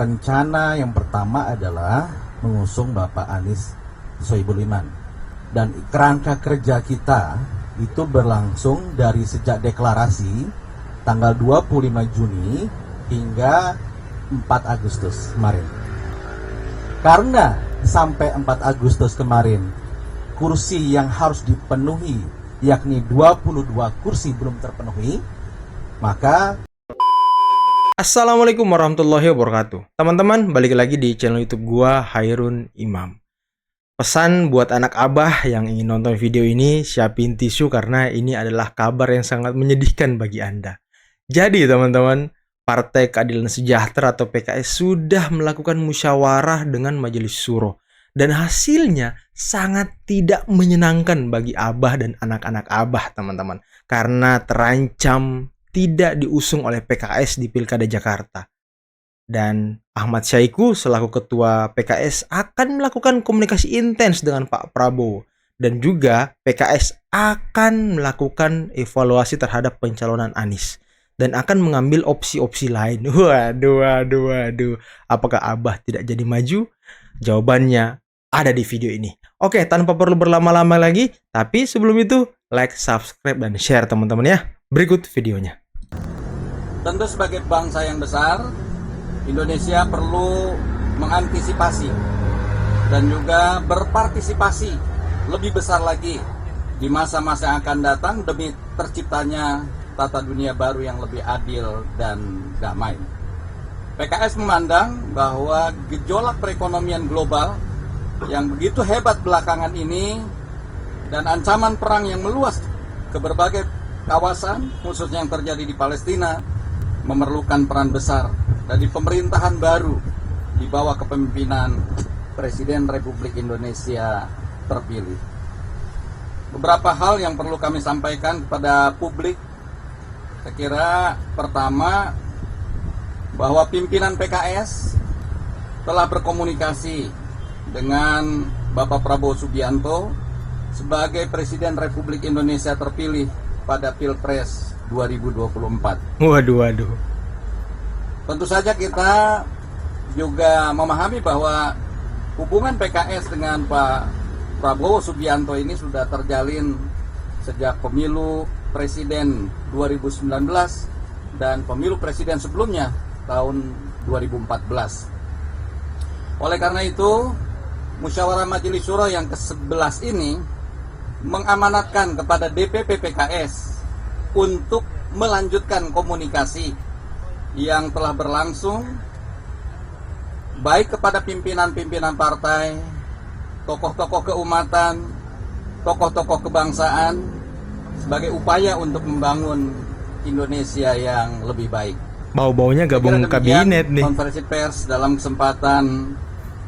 rencana yang pertama adalah mengusung Bapak Anies Sohibul Iman. Dan kerangka kerja kita itu berlangsung dari sejak deklarasi tanggal 25 Juni hingga 4 Agustus kemarin. Karena sampai 4 Agustus kemarin kursi yang harus dipenuhi yakni 22 kursi belum terpenuhi, maka Assalamualaikum warahmatullahi wabarakatuh. Teman-teman, balik lagi di channel YouTube gua, Hairun Imam. Pesan buat anak abah yang ingin nonton video ini, siapin tisu karena ini adalah kabar yang sangat menyedihkan bagi Anda. Jadi teman-teman, Partai Keadilan Sejahtera atau PKS sudah melakukan musyawarah dengan Majelis Syuro. Dan hasilnya sangat tidak menyenangkan bagi abah dan anak-anak abah, teman-teman. Karena terancam tidak diusung oleh PKS di Pilkada Jakarta. Dan Ahmad Syahiku selaku ketua PKS akan melakukan komunikasi intens dengan Pak Prabowo. Dan juga PKS akan melakukan evaluasi terhadap pencalonan Anies. Dan akan mengambil opsi-opsi lain. Waduh. Apakah Abah tidak jadi maju? Jawabannya ada di video ini. Oke, tanpa perlu berlama-lama lagi. Tapi sebelum itu, like, subscribe, dan share teman-teman ya. Berikut videonya. tentu sebagai bangsa yang besar, Indonesia perlu mengantisipasi dan juga berpartisipasi lebih besar lagi di masa-masa yang akan datang demi terciptanya tata dunia baru yang lebih adil dan damai. PKS memandang bahwa gejolak perekonomian global yang begitu hebat belakangan ini dan ancaman perang yang meluas ke berbagai kawasan, khususnya yang terjadi di Palestina, memerlukan peran besar dari pemerintahan baru di bawah kepemimpinan Presiden Republik Indonesia terpilih. Beberapa hal yang perlu kami sampaikan kepada publik. Saya kira pertama, bahwa pimpinan PKS telah berkomunikasi dengan Bapak Prabowo Subianto sebagai Presiden Republik Indonesia terpilih pada Pilpres 2024. Waduh. Tentu saja kita juga memahami bahwa hubungan PKS dengan Pak Prabowo Subianto ini sudah terjalin sejak pemilu Presiden 2019 dan pemilu Presiden sebelumnya tahun 2014. Oleh karena itu, Musyawarah Majelis Syuro yang ke-11 ini mengamanatkan kepada DPP PKS untuk melanjutkan komunikasi yang telah berlangsung baik kepada pimpinan-pimpinan partai, tokoh-tokoh keumatan, tokoh-tokoh kebangsaan sebagai upaya untuk membangun Indonesia yang lebih baik. Bau-baunya gabung kabinet nih. Konferensi pers dalam kesempatan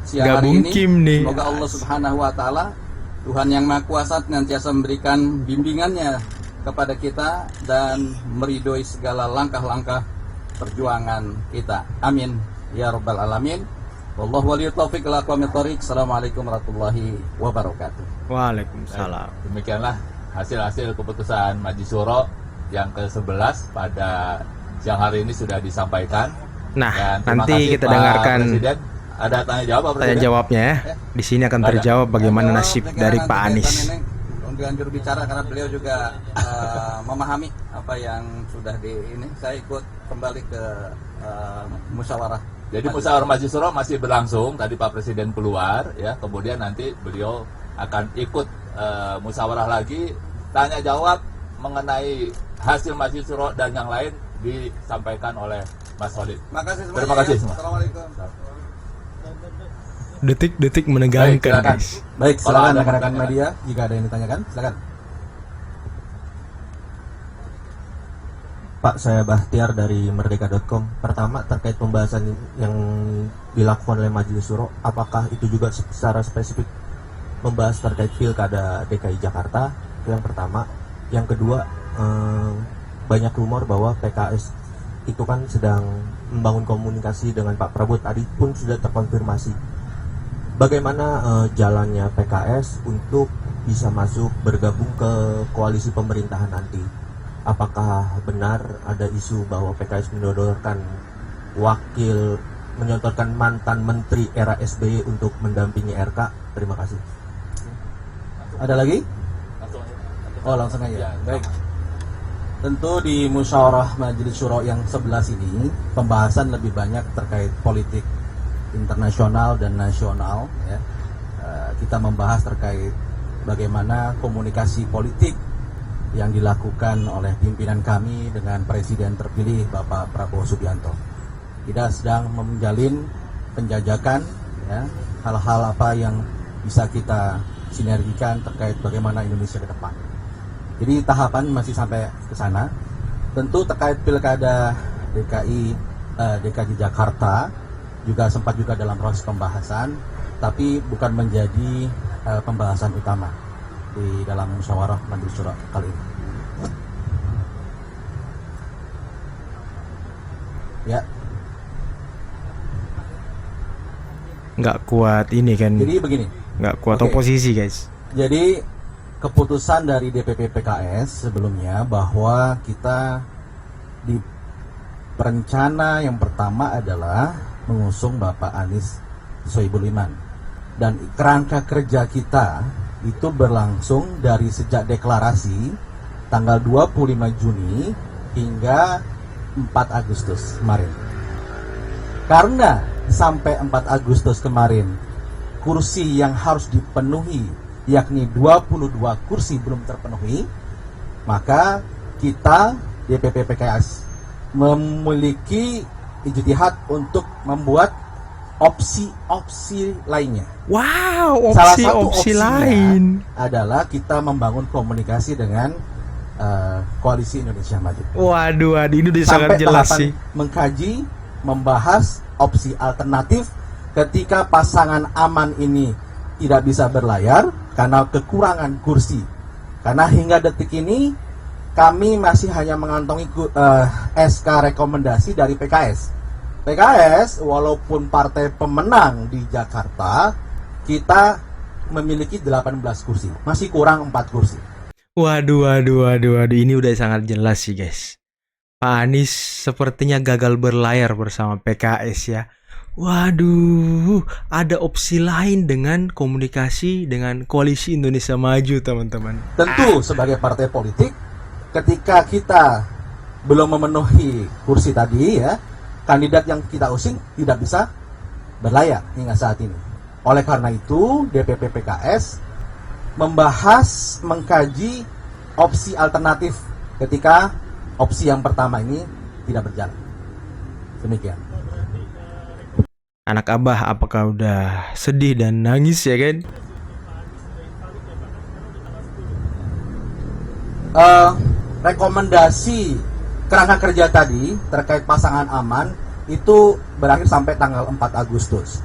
siang Gabung hari ini. Kim nih. Semoga Allah Subhanahu wa taala, Tuhan yang Maha Kuasa, senantiasa memberikan bimbingannya kepada kita dan meridhoi segala langkah-langkah perjuangan kita. Amin ya rabbal alamin. Wallahu waliyut taufiq wal aqwamit thoriq. Assalamualaikum warahmatullahi wabarakatuh. Waalaikumsalam. Demikianlah hasil-hasil keputusan Majelis Syuro yang ke-11 pada siang hari ini sudah disampaikan. Nah, dan nanti kita Pak dengarkan Presiden. Ada tanya jawab Pak Presiden? tanya jawabnya ya. Di sini akan terjawab bagaimana nasib dari Pak Anies. Dengan juru bicara karena beliau juga memahami apa yang sudah di ini. Saya ikut kembali ke musyawarah. Jadi musyawarah Majelis Syuro masih berlangsung. Tadi Pak Presiden keluar ya, kemudian nanti beliau akan ikut musyawarah lagi, tanya jawab mengenai hasil Majelis Syuro dan yang lain disampaikan oleh Mas Khalid. Makasih semuanya. Terima kasih semua. Assalamualaikum. Detik-detik menegangkan, Baik, guys. Baik, Kalau silakan ada rekan-rekan pertanyaan. media jika ada yang ditanyakan, silakan. Pak, saya Bahtiar dari Merdeka.com. Pertama, terkait pembahasan yang dilakukan oleh Majelis Syuro, apakah itu juga secara spesifik membahas terkait Pilkada DKI Jakarta? Itu yang pertama. Yang kedua, banyak rumor bahwa PKS itu kan sedang membangun komunikasi dengan Pak Prabowo, tadi pun sudah terkonfirmasi. Bagaimana jalannya PKS untuk bisa masuk bergabung ke koalisi pemerintahan nanti? Apakah benar ada isu bahwa PKS menyodorkan wakil menyontorkan mantan menteri era SBY untuk mendampingi RK? Terima kasih. Ada lagi? Oh, langsung aja. Baik. Tentu di musyawarah Majelis Syuro yang 11 ini pembahasan lebih banyak terkait politik internasional dan nasional, ya. Kita membahas terkait bagaimana komunikasi politik yang dilakukan oleh pimpinan kami dengan Presiden terpilih Bapak Prabowo Subianto. Kita sedang menjalin penjajakan, ya, hal-hal apa yang bisa kita sinergikan terkait bagaimana Indonesia ke depan. Jadi tahapan masih sampai ke sana. Tentu terkait pilkada DKI Jakarta juga sempat juga dalam proses pembahasan, tapi bukan menjadi pembahasan utama di dalam musyawarah Majelis Syuro kali ini. Ya. Nggak kuat ini kan, Jadi begini. nggak kuat Oke. oposisi guys. Jadi keputusan dari DPP PKS sebelumnya bahwa kita di perencana yang pertama adalah mengusung Bapak Anies Sohibul Iman, dan kerangka kerja kita itu berlangsung dari sejak deklarasi tanggal 25 Juni hingga 4 Agustus kemarin. Karena sampai 4 Agustus kemarin kursi yang harus dipenuhi yakni 22 kursi belum terpenuhi, maka kita DPP PKS memiliki ijtihad untuk membuat opsi-opsi lainnya. Wow, Salah satu opsi opsinya lain. adalah kita membangun komunikasi dengan Koalisi Indonesia Maju. Waduh, ini udah sangat Sampai jelas tahapan sih. mengkaji, membahas opsi alternatif ketika pasangan aman ini tidak bisa berlayar karena kekurangan kursi. Karena hingga detik ini kami masih hanya mengantongi SK rekomendasi dari PKS. PKS walaupun partai pemenang di Jakarta, kita memiliki 18 kursi, masih kurang 4 kursi. Waduh, ini udah sangat jelas sih guys. Pak Anies sepertinya gagal berlayar bersama PKS ya. Waduh, ada opsi lain dengan komunikasi dengan Koalisi Indonesia Maju, teman-teman. Tentu sebagai partai politik, ketika kita belum memenuhi kursi tadi, ya, kandidat yang kita usung tidak bisa berlayar hingga saat ini. Oleh karena itu, DPP PKS membahas, mengkaji opsi alternatif ketika opsi yang pertama ini tidak berjalan. Demikian. Anak Abah apakah udah sedih dan nangis ya kan? Rekomendasi kerangka kerja tadi terkait pasangan aman itu berakhir sampai tanggal 4 Agustus.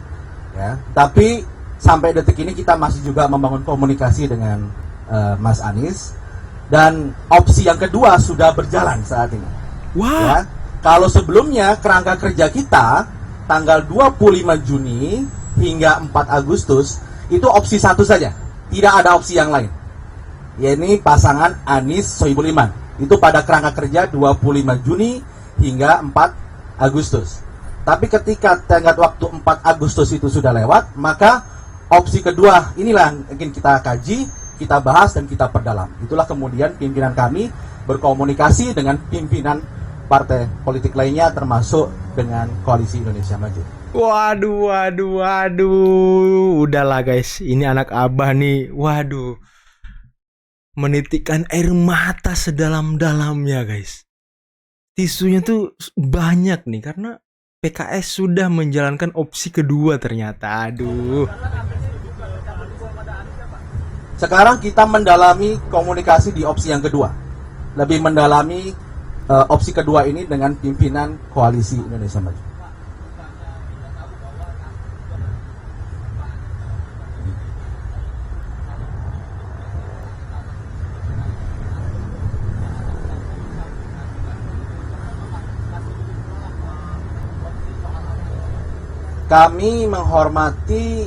Ya, tapi sampai detik ini kita masih juga membangun komunikasi dengan Mas Anies, dan opsi yang kedua sudah berjalan saat ini. Wah, Ya, kalau sebelumnya kerangka kerja kita tanggal 25 Juni hingga 4 Agustus itu opsi satu saja, tidak ada opsi yang lain. Yaitu pasangan Anies Sohibul Iman. Itu pada kerangka kerja 25 Juni hingga 4 Agustus. Tapi ketika tenggat waktu 4 Agustus itu sudah lewat, maka opsi kedua inilah yang ingin kita kaji, kita bahas, dan kita perdalam. Itulah kemudian pimpinan kami berkomunikasi dengan pimpinan partai politik lainnya termasuk dengan Koalisi Indonesia Maju. waduh. Udahlah guys, ini anak Abah nih. Waduh. Menitikkan air mata sedalam-dalamnya guys. Tisunya tuh banyak nih karena PKS sudah menjalankan opsi kedua ternyata. Aduh. Sekarang kita mendalami komunikasi di opsi yang kedua. Lebih mendalami opsi kedua ini dengan pimpinan Koalisi Indonesia Maju. Kami menghormati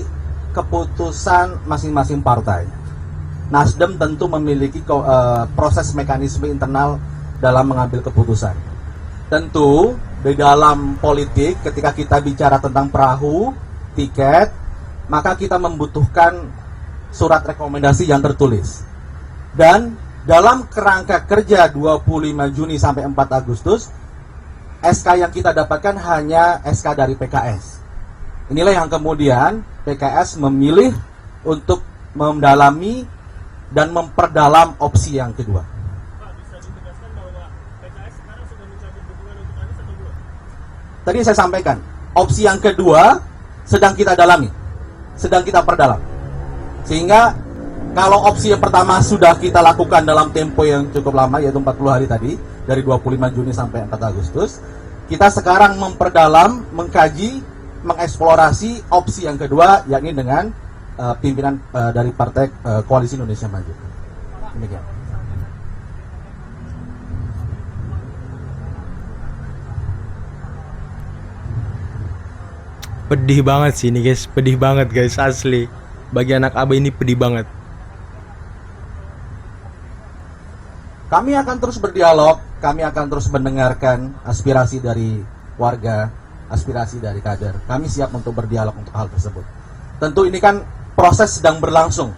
keputusan masing-masing partai. Nasdem tentu memiliki proses mekanisme internal dalam mengambil keputusan. Tentu di dalam politik ketika kita bicara tentang perahu, tiket, maka kita membutuhkan surat rekomendasi yang tertulis. Dan dalam kerangka kerja 25 Juni sampai 4 Agustus, SK yang kita dapatkan hanya SK dari PKS. Inilah yang kemudian PKS memilih untuk mendalami dan memperdalam opsi yang kedua. Pak, bisa ditegaskan bahwa PKS sekarang sudah mencabut dukungan untuk Anies atau belum? Tadi saya sampaikan, opsi yang kedua sedang kita dalami, sedang kita perdalam. Sehingga kalau opsi yang pertama sudah kita lakukan dalam tempo yang cukup lama, yaitu 40 hari tadi, dari 25 Juni sampai 4 Agustus, kita sekarang memperdalam, mengkaji, mengeksplorasi opsi yang kedua, yakni dengan pimpinan dari Partai Koalisi Indonesia Maju. Demikian. Pedih banget sih ini guys, pedih banget guys, asli. Bagi anak Abah ini pedih banget. Kami akan terus berdialog, kami akan terus mendengarkan aspirasi dari warga, aspirasi dari kader. Kami siap untuk berdialog untuk hal tersebut. Tentu ini kan proses sedang berlangsung,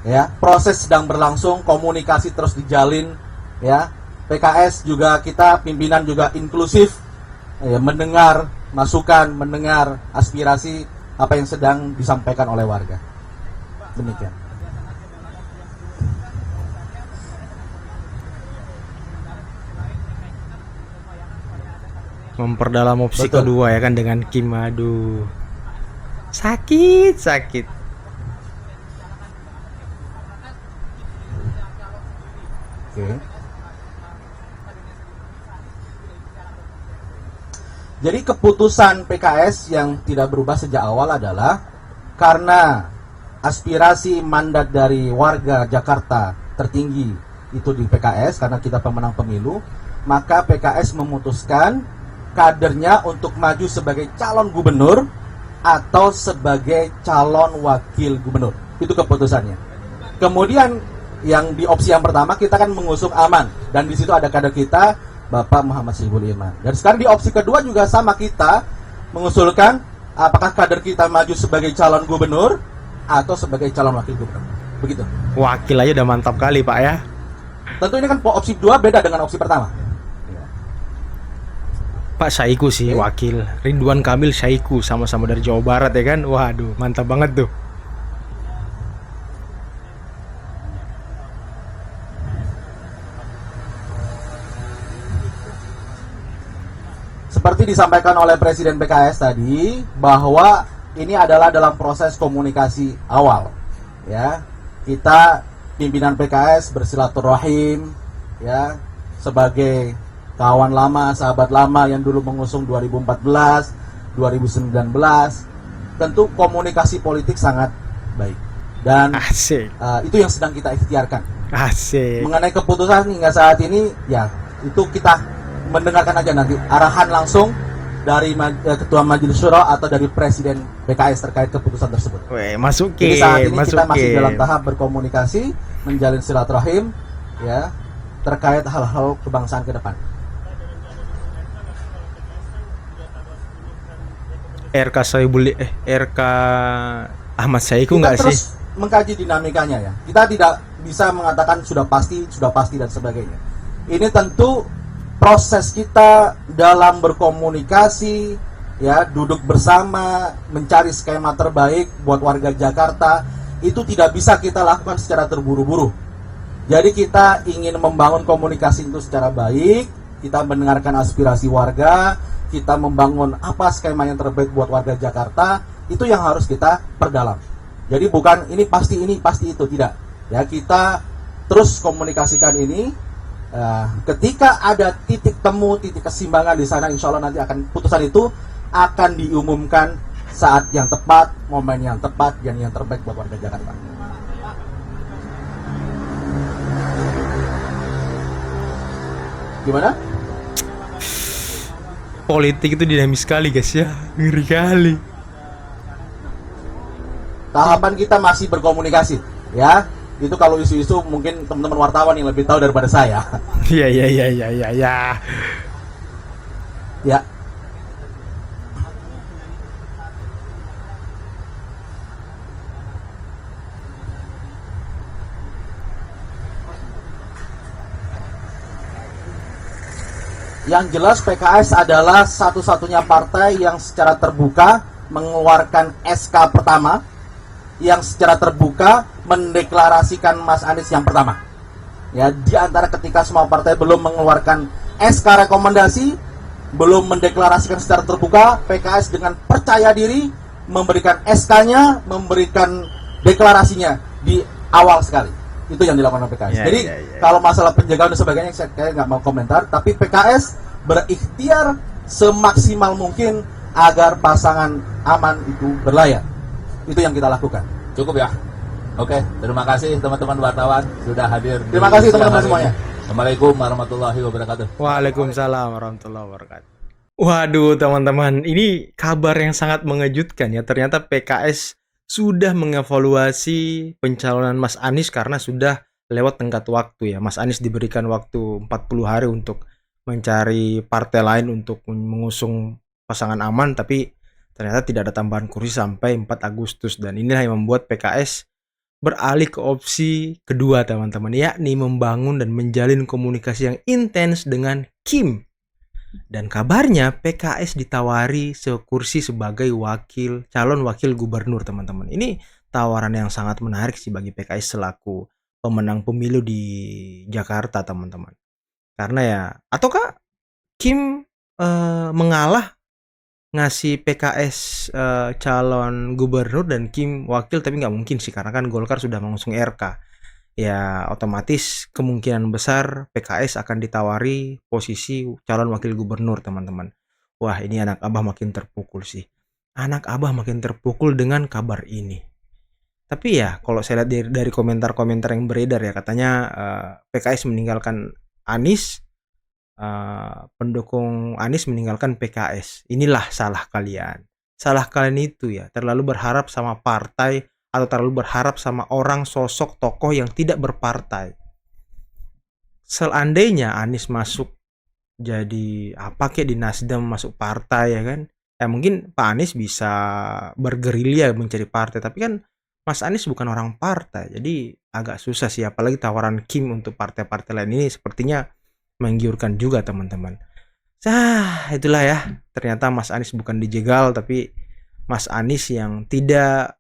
ya. Proses sedang berlangsung, komunikasi terus dijalin, ya. PKS juga kita pimpinan juga inklusif, ya, mendengar masukan, mendengar aspirasi apa yang sedang disampaikan oleh warga. Demikian. Memperdalam opsi Betul. kedua ya kan dengan Kim. Aduh, sakit. Oke. Jadi keputusan PKS yang tidak berubah sejak awal adalah karena aspirasi mandat dari warga Jakarta tertinggi itu di PKS karena kita pemenang pemilu, maka PKS memutuskan kadernya untuk maju sebagai calon gubernur atau sebagai calon wakil gubernur. Itu keputusannya. Kemudian yang di opsi yang pertama kita kan mengusung Aman, dan di situ ada kader kita Bapak Muhammad Soebul Iman. Dan sekarang di opsi kedua juga sama, kita mengusulkan apakah kader kita maju sebagai calon gubernur atau sebagai calon wakil gubernur. Begitu. Wakil aja udah mantap kali Pak ya. Tentu ini kan opsi 2 beda dengan opsi pertama. Pak Saiku sih wakil, Ridwan Kamil Saiku, sama-sama dari Jawa Barat ya kan. Waduh, mantap banget tuh. Seperti disampaikan oleh Presiden PKS tadi, bahwa ini adalah dalam proses komunikasi awal, ya. Kita pimpinan PKS bersilaturahim, ya, sebagai kawan lama, sahabat lama yang dulu mengusung 2014, 2019. Tentu komunikasi politik sangat baik, dan Asik. itu yang sedang kita ikhtiarkan. Asik. Mengenai keputusan hingga saat ini, ya itu kita mendengarkan aja nanti arahan langsung dari Ketua Majelis Syuro atau dari Presiden PKS terkait keputusan tersebut. Weh, masukin, Jadi saat ini kita masih masukin. dalam tahap berkomunikasi, menjalin silaturahim, ya, terkait hal-hal kebangsaan ke depan. RK Soebul RK Ahmad Saiku Kita nggak sih? terus mengkaji dinamikanya, ya. Kita tidak bisa mengatakan sudah pasti dan sebagainya. Ini tentu proses kita dalam berkomunikasi, ya, duduk bersama, mencari skema terbaik buat warga Jakarta, itu tidak bisa kita lakukan secara terburu-buru. Jadi kita ingin membangun komunikasi itu secara baik, kita mendengarkan aspirasi warga, kita membangun apa skema yang terbaik buat warga Jakarta, itu yang harus kita perdalam. Jadi bukan ini pasti itu, tidak. Ya, kita terus komunikasikan ini. Ketika ada titik temu, titik keseimbangan di sana, insya Allah nanti akan putusan itu akan diumumkan saat yang tepat, momen yang tepat, dan yang terbaik buat warga Jakarta. Gimana? Politik itu dinamis sekali guys ya, ngeri kali. Tahapan kita masih berkomunikasi, ya. Itu kalau isu-isu mungkin teman-teman wartawan yang lebih tahu daripada saya. Iya. Ya, Yang jelas PKS adalah satu-satunya partai yang secara terbuka mengeluarkan SK pertama, yang secara terbuka mendeklarasikan Mas Anies yang pertama. Ya, di antara ketika semua partai belum mengeluarkan SK rekomendasi, belum mendeklarasikan secara terbuka, PKS dengan percaya diri memberikan SK-nya, memberikan deklarasinya di awal sekali. Itu yang dilakukan oleh PKS. Jadi kalau masalah penjagaan dan sebagainya saya nggak mau komentar, tapi PKS berikhtiar semaksimal mungkin agar pasangan aman itu berlayar. Itu yang kita lakukan. Cukup ya. Oke, terima kasih teman-teman wartawan sudah hadir. Terima kasih teman-teman semuanya. Assalamualaikum warahmatullahi wabarakatuh. Waalaikumsalam warahmatullahi wabarakatuh. Waduh teman-teman, ini kabar yang sangat mengejutkan ya. Ternyata PKS sudah mengevaluasi pencalonan Mas Anies karena sudah lewat tenggat waktu ya. Mas Anies diberikan waktu 40 hari untuk mencari partai lain untuk mengusung pasangan aman, tapi ternyata tidak ada tambahan kursi sampai 4 Agustus. Dan inilah yang membuat PKS beralih ke opsi kedua teman-teman, yakni membangun dan menjalin komunikasi yang intens dengan Kim. Dan kabarnya PKS ditawari sekursi sebagai calon wakil gubernur teman-teman. Ini tawaran yang sangat menarik sih bagi PKS selaku pemenang pemilu di Jakarta teman-teman. Karena ya, ataukah Kim mengalah ngasih PKS calon gubernur dan Kim wakil, tapi nggak mungkin sih karena kan Golkar sudah mengusung RK. Ya otomatis kemungkinan besar PKS akan ditawari posisi calon wakil gubernur teman-teman. Wah ini anak abah makin terpukul sih. Anak abah makin terpukul dengan kabar ini. Tapi ya kalau saya lihat dari komentar-komentar yang beredar ya, katanya PKS meninggalkan Anies, pendukung Anies meninggalkan PKS. Inilah salah kalian. Salah kalian itu ya, terlalu berharap sama partai atau terlalu berharap sama orang, sosok, tokoh yang tidak berpartai. Seandainya Anies masuk jadi apa kayak di Nasdem, masuk partai ya kan, ya mungkin Pak Anies bisa bergerilya mencari partai, tapi kan Mas Anies bukan orang partai, jadi agak susah sih. Apalagi tawaran Kim untuk partai-partai lain ini sepertinya menggiurkan juga teman-teman. Itulah ya, ternyata Mas Anies bukan dijegal, tapi Mas Anies yang tidak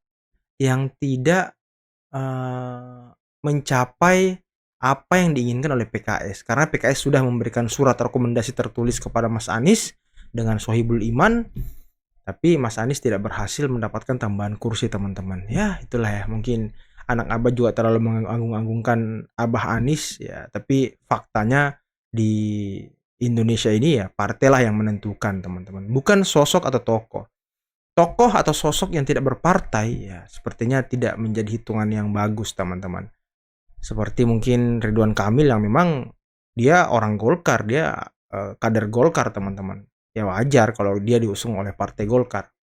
mencapai apa yang diinginkan oleh PKS. Karena PKS sudah memberikan surat rekomendasi tertulis kepada Mas Anies dengan Sohibul Iman, tapi Mas Anies tidak berhasil mendapatkan tambahan kursi teman-teman. Ya itulah ya, mungkin anak abah juga terlalu mengagung-agungkan abah Anies ya, tapi faktanya di Indonesia ini ya partailah yang menentukan teman-teman, bukan sosok atau tokoh. Tokoh atau sosok yang tidak berpartai ya sepertinya tidak menjadi hitungan yang bagus teman-teman. Seperti mungkin Ridwan Kamil yang memang dia orang Golkar, dia kader Golkar teman-teman. Ya wajar kalau dia diusung oleh partai Golkar.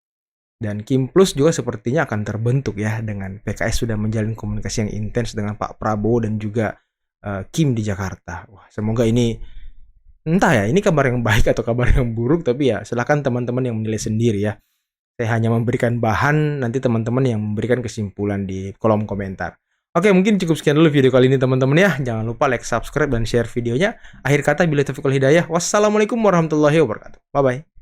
Dan Kim Plus juga sepertinya akan terbentuk ya dengan PKS sudah menjalin komunikasi yang intens dengan Pak Prabowo dan juga Kim di Jakarta. Wah, semoga ini entah ya ini kabar yang baik atau kabar yang buruk, tapi ya silakan teman-teman yang menilai sendiri ya. Saya hanya memberikan bahan, nanti teman-teman yang memberikan kesimpulan di kolom komentar. Oke, mungkin cukup sekian dulu video kali ini teman-teman ya. Jangan lupa like, subscribe, dan share videonya. Akhir kata, billahi taufiq wal hidayah. Wassalamualaikum warahmatullahi wabarakatuh. Bye-bye.